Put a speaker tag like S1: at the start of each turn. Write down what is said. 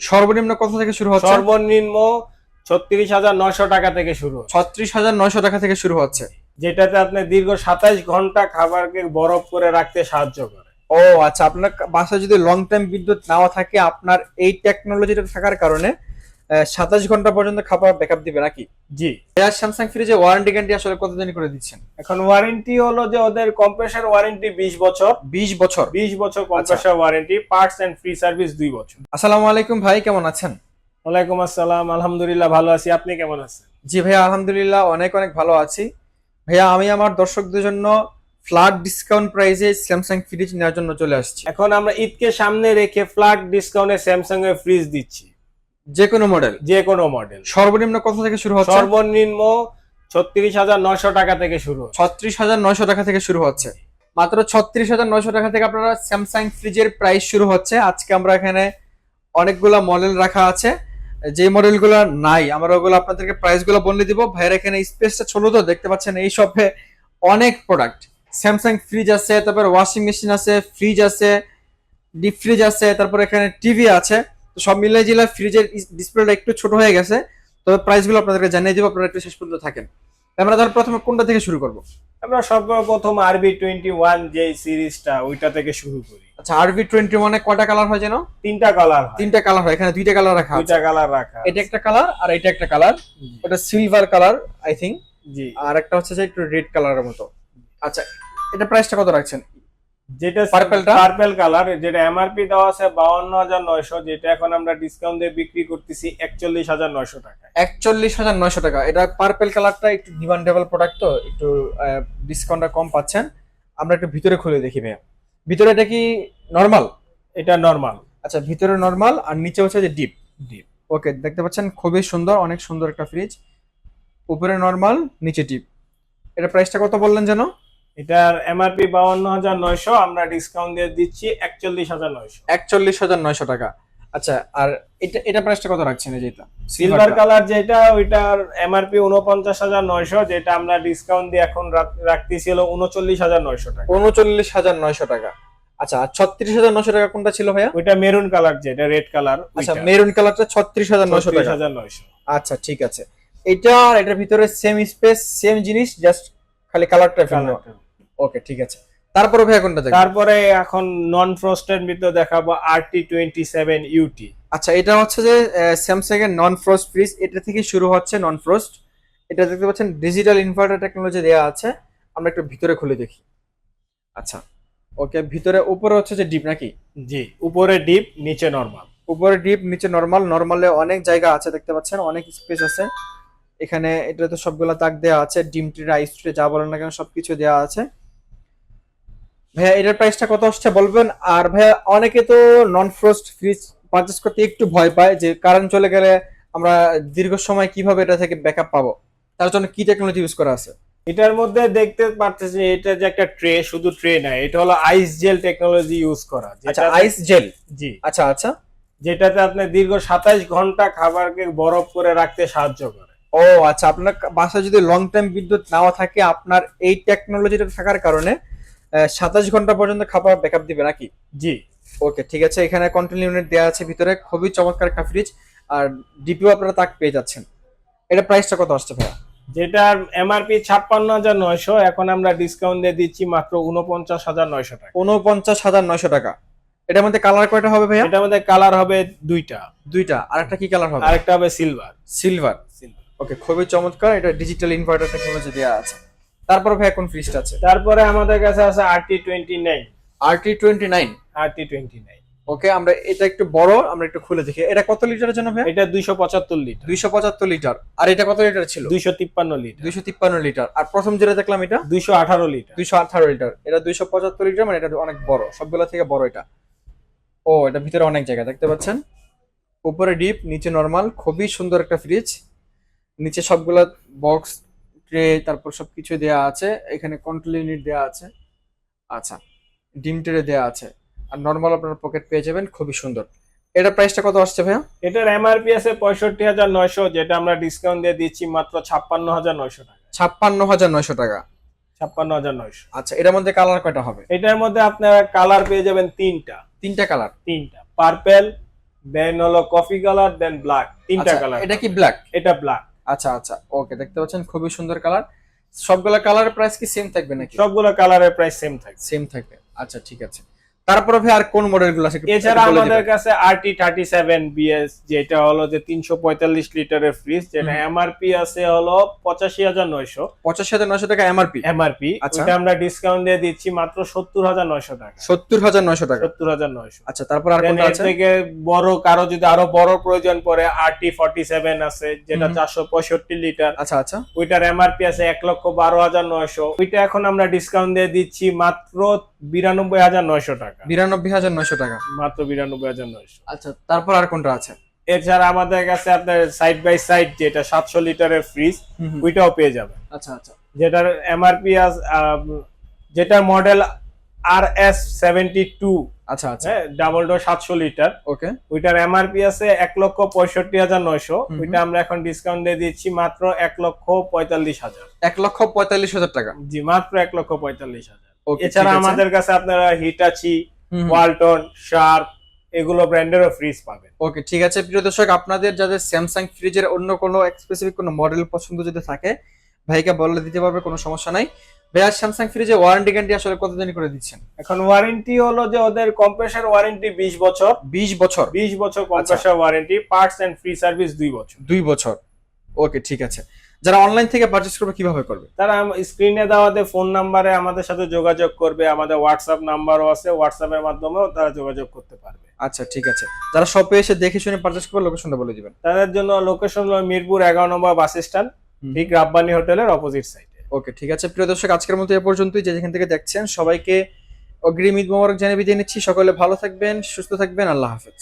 S1: সর্বনিম্ন কত থেকে শুরু হচ্ছে?
S2: সর্বনিম্ন ৩৬,৯০০ টাকা থেকে শুরু।
S1: ৩৬,৯০০ টাকা থেকে শুরু হচ্ছে,
S2: যেটাতে আপনি দীর্ঘ ২৭ ঘন্টা খাবারকে বরফ করে রাখতে সাহায্য করে।
S1: ও আচ্ছা, আপনার বাসায় যদি লং টাইম বিদ্যুৎ নাও থাকে, আপনার এই টেকনোলজিটা থাকার কারণে ২৭ ঘন্টা পর্যন্ত খাবার ব্যাকআপ দিবে নাকি?
S2: জি।
S1: স্যামসাং ফ্রিজে ওয়ারেন্টি গ্যারান্টি আসলে কতদিন করে দিচ্ছেন?
S2: এখন ওয়ারেন্টি হলো যে ওদের কম্প্রেসর ওয়ারেন্টি 20 বছর।
S1: 20 বছর?
S2: 20 বছর compressor warranty, parts and free service 2 বছর।
S1: আসসালামু আলাইকুম ভাই, কেমন আছেন?
S2: ওয়ালাইকুম আসসালাম, আলহামদুলিল্লাহ ভালো আছি, আপনি কেমন আছেন?
S1: জি ভাইয়া, আলহামদুলিল্লাহ অনেক অনেক ভালো আছি। ভাইয়া, আমি আমার দর্শকদের জন্য ফ্ল্যাট ডিসকাউন্ট প্রাইসে স্যামসাং ফ্রিজ নেওয়ার জন্য চলে আসছি।
S2: এখন আমরা ঈদকে সামনে রেখে ফ্ল্যাট ডিসকাউন্টে স্যামসাং এর ফ্রিজ দিচ্ছি,
S1: যে কোনো মডেল?
S2: যে কোনো মডেল।
S1: সর্বনিম্ন কত থেকে শুরু হচ্ছে?
S2: সর্বনিম্ন ৩৬,৯০০ টাকা থেকে শুরু।
S1: ৩৬,৯০০ টাকা থেকে শুরু হচ্ছে, মাত্র ৩৬,৯০০ টাকা থেকে আপনারা স্যামসাং ফ্রিজের প্রাইস শুরু হচ্ছে। আজকে আমরা এখানে অনেকগুলা মডেল রাখা আছে, যে মডেলগুলো নাই আমরা ওগুলো আপনাদেরকে প্রাইসগুলো বলে দিব। ভাইয়ের এখানে স্পেসটা ছোট তো দেখতে পাচ্ছেন, এই শপে অনেক প্রোডাক্ট, স্যামসাং ফ্রিজ আছে, তারপর ওয়াশিং মেশিন আছে, ফ্রিজ আছে, ডিপ ফ্রিজ আছে, তারপর এখানে টিভি আছে। তো সব মিলিয়ে জিলা ফ্রিজের ডিসপ্লেটা একটু ছোট হয়ে গেছে, তবে প্রাইসগুলো আপনাদেরকে জানিয়ে দিব, আপনারা একটু শেষ পর্যন্ত থাকেন। আমরা তাহলে প্রথমে কোনটা থেকে শুরু করব?
S2: আমরা সর্বপ্রথম RB21 যে সিরিজটা ওইটা থেকে শুরু করি।
S1: আচ্ছা, RB21 এ কয়টা কালার হয় যেন?
S2: 3টা কালার হয়।
S1: 3টা কালার হয়, এখানে 2টা কালার রাখা আছে।
S2: 2টা কালার রাখা,
S1: এটা একটা কালার আর এটা একটা কালার, ওটা সিলভার কালার আই থিং।
S2: জি।
S1: আর একটা হচ্ছে যে একটু রেড কালারের মতো। আচ্ছা, এটা প্রাইসটা কত রাখছেন?
S2: যেটা পার্পল কালার, যেটা এমআরপি দেওয়া আছে 52,900, যেটা এখন আমরা ডিসকাউন্ট দিয়ে বিক্রি করতেছি 41,900 টাকা।
S1: 41,900 টাকা। এটা পার্পল কালারটা একটু ডিমান্ডেবল প্রোডাক্ট, তো একটু ডিসকাউন্টটা কম পাচ্ছেন। আমরা একটু ভিতরে খুলে দেখি ভাইয়া। ভিতরে এটা কি নরমাল?
S2: এটা নরমাল।
S1: আচ্ছা, ভিতরে নরমাল আর নিচে হচ্ছে যে ডিপ।
S2: ডিপ।
S1: ওকে, দেখতে পাচ্ছেন খুবই সুন্দর, অনেক সুন্দর একটা ফ্রিজ। উপরে নরমাল, নিচে ডিপ। এটা প্রাইসটা কত বললেন যেন?
S2: এটার এমআরপি 52,900, আমরা ডিসকাউন্ট দিয়ে দিচ্ছি 41,900।
S1: 41,900 টাকা। আচ্ছা, আর এটা প্রাইসটা কত রাখছেন? এই যেটা
S2: সিলভার কালার যেটা, ওইটার এমআরপি 49,900, যেটা আমরা ডিসকাউন্ট দিয়ে এখন রাখতেছি হলো 39,900 টাকা।
S1: 39,900 টাকা। আচ্ছা, আর 36,900 টাকা কোনটা ছিল ভাইয়া?
S2: ওইটা মেরুন কালার, যেটা রেড কালার।
S1: আচ্ছা, মেরুন কালারটা 36,900 টাকা।
S2: 36,900।
S1: আচ্ছা, ঠিক আছে। এটা আর এটার ভিতরে সেম স্পেস, সেম জিনিস, জাস্ট খালি কালারটা ভিন্ন। ওকে, ঠিক আছে। তারপরে ভাইয়া কোনটা দেখব?
S2: তারপরে এখন নন ফ্রস্টের ভিতর দেখাবো RT27 UT।
S1: আচ্ছা, এটা হচ্ছে যে স্যামসাং এর নন ফ্রস্ট ফ্রিজ, এটা থেকে শুরু হচ্ছে নন ফ্রস্ট। এটা দেখতে পাচ্ছেন ডিজিটাল ইনভার্টার টেকনোলজি দেওয়া আছে। আমরা একটু ভিতরে খুলে দেখি। আচ্ছা, ওকে, ভিতরে উপরে হচ্ছে যে ডিপ নাকি?
S2: জি, উপরে ডিপ, নিচে নরমাল।
S1: উপরে ডিপ, নিচে নরমাল। নরমালে অনেক জায়গা আছে, দেখতে পাচ্ছেন অনেক স্পেস আছে এখানে। এটা তো সবগুলা তাক দেওয়া আছে, ডিম ট্রে, আইস ট্রে, যা বলেন না কেন সবকিছু দেওয়া আছে। ভাইয়া, এটার প্রাইসটা কত আসছে বলবেন? আর ভাইয়া, অনেকে তো নন ফ্রস্ট ফ্রিজ পারচেজ করতে একটু ভয় পায় যে কারেন্ট চলে গেলে আমরা দীর্ঘ সময় কিভাবে এটা থেকে ব্যাকআপ পাবো, তার জন্য কি টেকনোলজি ইউজ করা আছে?
S2: এটার মধ্যে দেখতে পাচ্ছেন এটা যে একটা ট্রে, শুধু ট্রে না, এটা হলো আইস জেল টেকনোলজি ইউজ করা।
S1: আচ্ছা, আইস জেল।
S2: জি।
S1: আচ্ছা আচ্ছা,
S2: যেটাতে আপনি দীর্ঘ 27 ঘন্টা খাবারকে বরফ করে রাখতে সাহায্য করে।
S1: ও আচ্ছা, আপনার বাসায় যদি লং টাইম বিদ্যুৎ নাও থাকে, আপনার এই টেকনোলজিটা থাকার কারণে 27 ঘন্টা পর্যন্ত খাবার ব্যাকআপ দিবে নাকি?
S2: জি।
S1: ওকে, ঠিক আছে। এখানে কন্ট্রোল ইউনিট দেওয়া আছে ভিতরে, খুবই চমৎকার একটা ফ্রিজ। আর ডিপিও আপনারা তাক পেয়ে যাচ্ছেন। এটা প্রাইসটা কত আসছে ভাইয়া?
S2: যেটার এমআরপি 56,900, এখন আমরা ডিসকাউন্ট দিয়ে দিচ্ছি মাত্র 49,900 টাকা।
S1: 49,900 টাকা। এটার মধ্যে কালার কয়টা হবে ভাইয়া?
S2: এটার মধ্যে কালার হবে দুইটা।
S1: দুইটা। আর একটা কি কালার হবে?
S2: আরেকটা হবে সিলভার।
S1: সিলভার। ওকে, খুবই চমৎকার। এটা ডিজিটাল ইনভার্টার টেকনোলজি দেওয়া আছে। তারপর ভাইয়া কোন ফ্রিজটা আছে?
S2: তারপরে আমাদের কাছে আছে RT29।
S1: RT29।
S2: RT29।
S1: ওকে, আমরা এটা একটু বড়, আমরা একটু খুলে দেখি। এটা কত লিটারের জন্য ভাইয়া?
S2: এটা 275 লিটার।
S1: 275 লিটার। আর এটা কত লিটার ছিল?
S2: 253 লিটার।
S1: 253 লিটার। আর প্রথম যেটা দেখলাম এটা
S2: 218 লিটার।
S1: 218 লিটার। এটা 275 লিটার, মানে এটা অনেক বড়, সবগুলা থেকে বড় এটা। ও, এটা ভিতরে অনেক জায়গা দেখতে পাচ্ছেন। উপরে ডিপ, নিচে নরমাল। খুবই সুন্দর একটা ফ্রিজ। নিচে সবগুলা বক্স, ট্রে, তারপর সবকিছু দেয়া আছে। এখানে কন্ট্রোল ইউনিট দেয়া আছে। আচ্ছা, ডিম ট্রে দেয়া আছে। আর নরমাল আপনার পকেট পেয়ে যাবেন, খুবই সুন্দর। এটা প্রাইসটা কত আসছে ভাইয়া?
S2: এটার এমআরপি আছে 65,900, যেটা আমরা ডিসকাউন্ট দিয়ে দিচ্ছি মাত্র 56,900 টাকা।
S1: 56,900 টাকা।
S2: 56,900।
S1: আচ্ছা, এটার মধ্যে কালার কয়টা হবে?
S2: এটার মধ্যে আপনারা কালার পেয়ে যাবেন তিনটা।
S1: তিনটা কালার?
S2: তিনটা, পার্পল, দেন হলো কফি কালার, দেন ব্ল্যাক, তিনটা
S1: আচ্ছা,
S2: কালার।
S1: এটা কি ব্ল্যাক?
S2: এটা ব্ল্যাক।
S1: আচ্ছা আচ্ছা, ওকে, দেখতে পাচ্ছেন খুবই সুন্দর কালার। সবগুলা কালারের প্রাইস কি সেম থাকবে নাকি?
S2: সবগুলো কালারের প্রাইস সেম থাকবে।
S1: সেম থাকবে, আচ্ছা ঠিক আছে। তারপরে ভাই আর কোন মডেলগুলো আছে?
S2: এছাড়া আমাদের কাছে RT37BS, যেটা হলো যে 345 লিটারের ফ্রিজ, যেটা এমআরপি আছে হলো 85,900।
S1: 85,900 টাকা এমআরপি।
S2: এমআরপি
S1: আচ্ছা,
S2: এটা আমরা ডিসকাউন্ট দিয়ে দিচ্ছি মাত্র 70,900 টাকা।
S1: 70,900 টাকা।
S2: 70,900।
S1: আচ্ছা, তারপর আর কোনটা আছে?
S2: এর থেকে বড় কারো যদি আরো বড় প্রয়োজন পড়ে, RT47 আছে, যেটা 465 লিটার।
S1: আচ্ছা আচ্ছা,
S2: ওইটার এমআরপি আছে 1,12,900। ওইটা এখন আমরা ডিসকাউন্ট দিয়ে দিচ্ছি মাত্র 92,900 টাকা।
S1: 92,900 টাকা,
S2: মাত্র 92,900।
S1: আচ্ছা, তারপর আর কোনটা আছে?
S2: এছাড়া আমাদের কাছে আপনার সাইড বাই সাইড যেটা 700 লিটারের ফ্রিজ, ওইটাও পেয়ে যাবেন।
S1: আচ্ছা আচ্ছা,
S2: যেটার এমআরপি যেটা মডেল RS72।
S1: আচ্ছা আচ্ছা,
S2: হ্যাঁ, ডাবল ডোর 700 লিটার।
S1: ওকে,
S2: ওইটার এমআরপি আছে 1,65,900। ওইটা আমরা এখন ডিসকাউন্ট দিয়ে দিচ্ছি মাত্র 1,45,000।
S1: 1,45,000 টাকা।
S2: জি, মাত্র 1,45,000।
S1: ওকে,
S2: এছাড়া আমাদের কাছে আপনারা হিটাচি, ওয়ালটন, শার্প এগুলো ব্র্যান্ডেরও ফ্রিজ পাবেন।
S1: ওকে, ঠিক আছে প্রিয় দর্শক, আপনাদের যাদের স্যামসাং ফ্রিজের অন্য কোনো স্পেসিফিক কোনো মডেল পছন্দ যদি থাকে ভাইকে বলে দিতে পারবে, কোনো সমস্যা নাই। ভাইয়া স্যামসাং ফ্রিজে ওয়ারেন্টি গ্যারান্টি আসলে কতদিন করে দিচ্ছেন?
S2: এখন ওয়ারেন্টি হলো যে ওদের কম্প্রেসর ওয়ারেন্টি 20 বছর।
S1: 20 বছর?
S2: 20 বছর compressor warranty, parts and free service 2 বছর।
S1: 2 বছর, ওকে ঠিক আছে। যারা অনলাইন থেকে পারচেজ করবে কিভাবে করবে?
S2: তারা স্ক্রিনে দেওয়া ফোন নাম্বারে আমাদের সাথে যোগাযোগ করবে। আমাদের হোয়াটসঅ্যাপ নাম্বারও আছে, হোয়াটসঅ্যাপের মাধ্যমেও তারা যোগাযোগ করতে পারবে।
S1: আচ্ছা ঠিক আছে। যারা শপে এসে দেখে শুনে পারচেজ করবে লোকেশনটা বলে দিবেন।
S2: তাদের জন্য লোকেশন হলো মিরপুর 11 নম্বর বাস স্ট্যান্ড, ঠিক রাব্বানি হোটেলের অপোজিট সাইডে।
S1: ওকে ঠিক আছে প্রিয় দর্শক, আজকের মতো এ পর্যন্তই। যে যেখান থেকে দেখছেন সবাইকে অগ্রিম ঈদ মোবারক জানিয়ে বিদায় নিচ্ছি। সকলে ভালো থাকবেন, সুস্থ থাকবেন, আল্লাহ হাফেজ।